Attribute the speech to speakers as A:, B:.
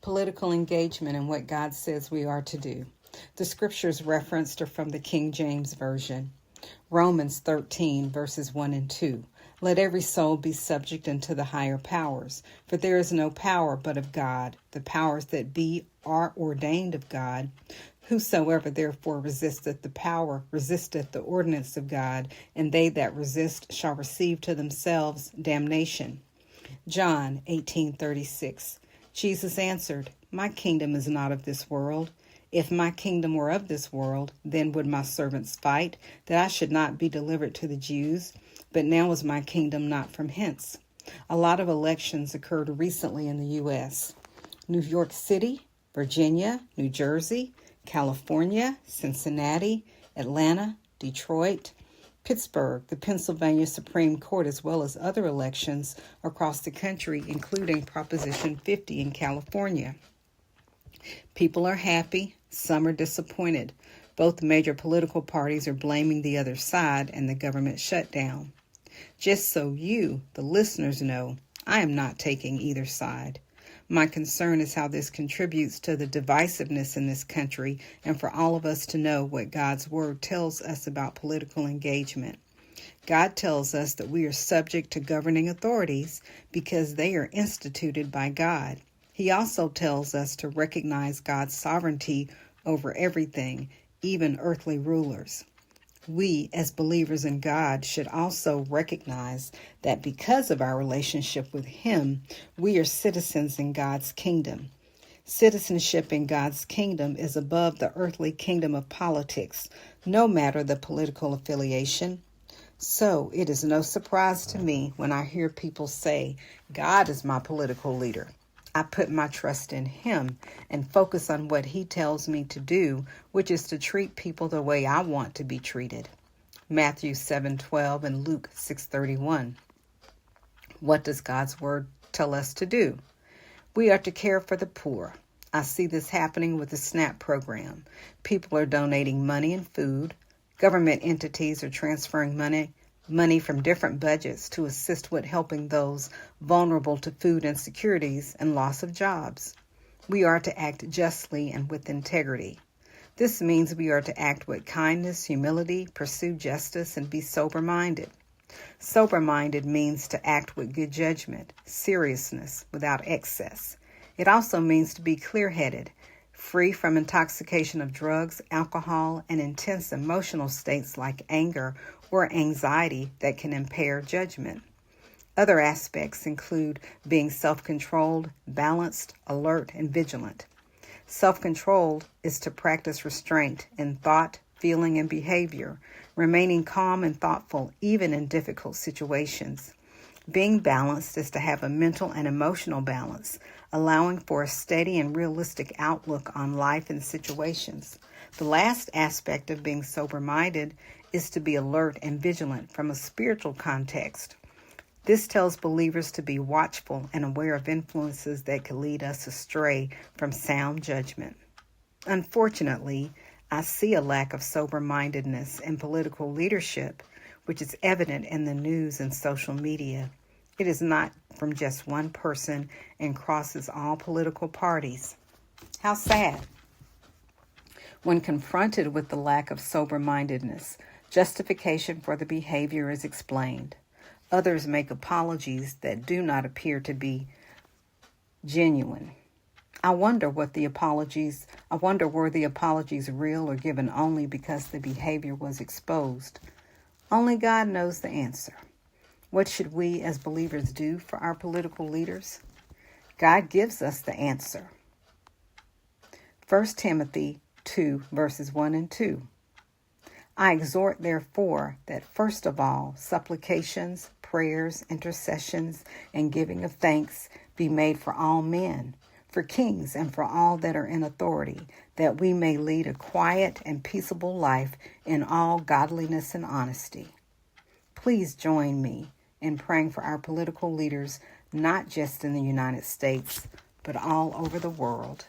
A: Political engagement and what God says we are to do. The scriptures referenced are from the King James Version. Romans 13, verses 1 and 2. Let every soul be subject unto the higher powers, for there is no power but of God. The powers that be are ordained of God. Whosoever therefore resisteth the power resisteth the ordinance of God, and they that resist shall receive to themselves damnation. John 18:36. Jesus answered, My kingdom is not of this world. If my kingdom were of this world, then would my servants fight, that I should not be delivered to the Jews. But now is my kingdom not from hence. A lot of elections occurred recently in the U.S. New York City, Virginia, New Jersey, California, Cincinnati, Atlanta, Detroit, Pittsburgh, the Pennsylvania Supreme Court, as well as other elections across the country, including Proposition 50 in California. People are happy, some are disappointed. Both major political parties are blaming the other side and the government shutdown. Just so you, the listeners, know, I am not taking either side. My concern is how this contributes to the divisiveness in this country and for all of us to know what God's Word tells us about political engagement. God tells us that we are subject to governing authorities because they are instituted by God. He also tells us to recognize God's sovereignty over everything, even earthly rulers. We, as believers in God, should also recognize that because of our relationship with Him, we are citizens in God's kingdom. Citizenship in God's kingdom is above the earthly kingdom of politics, no matter the political affiliation. So it is no surprise to me when I hear people say, God is my political leader. I put my trust in Him and focus on what He tells me to do, which is to treat people the way I want to be treated. Matthew 7:12 and Luke 6:31. What does God's Word tell us to do? We are to care for the poor. I see this happening with the SNAP program. People are donating money and food. Government entities are transferring money from different budgets to assist with helping those vulnerable to food insecurities and loss of jobs. We are to act justly and with integrity. This means we are to act with kindness, humility, pursue justice, and be sober-minded. Sober-minded means to act with good judgment, seriousness, without excess. It also means to be clear-headed, free from intoxication of drugs, alcohol, and intense emotional states like anger or anxiety that can impair judgment. Other aspects include being self-controlled, balanced, alert, and vigilant. Self-controlled is to practice restraint in thought, feeling, and behavior, remaining calm and thoughtful even in difficult situations. Being balanced is to have a mental and emotional balance, allowing for a steady and realistic outlook on life and situations. The last aspect of being sober-minded is to be alert and vigilant from a spiritual context. This tells believers to be watchful and aware of influences that could lead us astray from sound judgment. Unfortunately, I see a lack of sober-mindedness in political leadership, which is evident in the news and social media. It is not from just one person and crosses all political parties. How sad. When confronted with the lack of sober-mindedness, justification for the behavior is explained. Others make apologies that do not appear to be genuine. I wonder were the apologies real or given only because the behavior was exposed? Only God knows the answer. What should we as believers do for our political leaders? God gives us the answer. 1 Timothy 2, verses 1 and 2. I exhort, therefore, that first of all, supplications, prayers, intercessions, and giving of thanks be made for all men, for kings and for all that are in authority, that we may lead a quiet and peaceable life in all godliness and honesty. Please join me in praying for our political leaders, not just in the United States, but all over the world.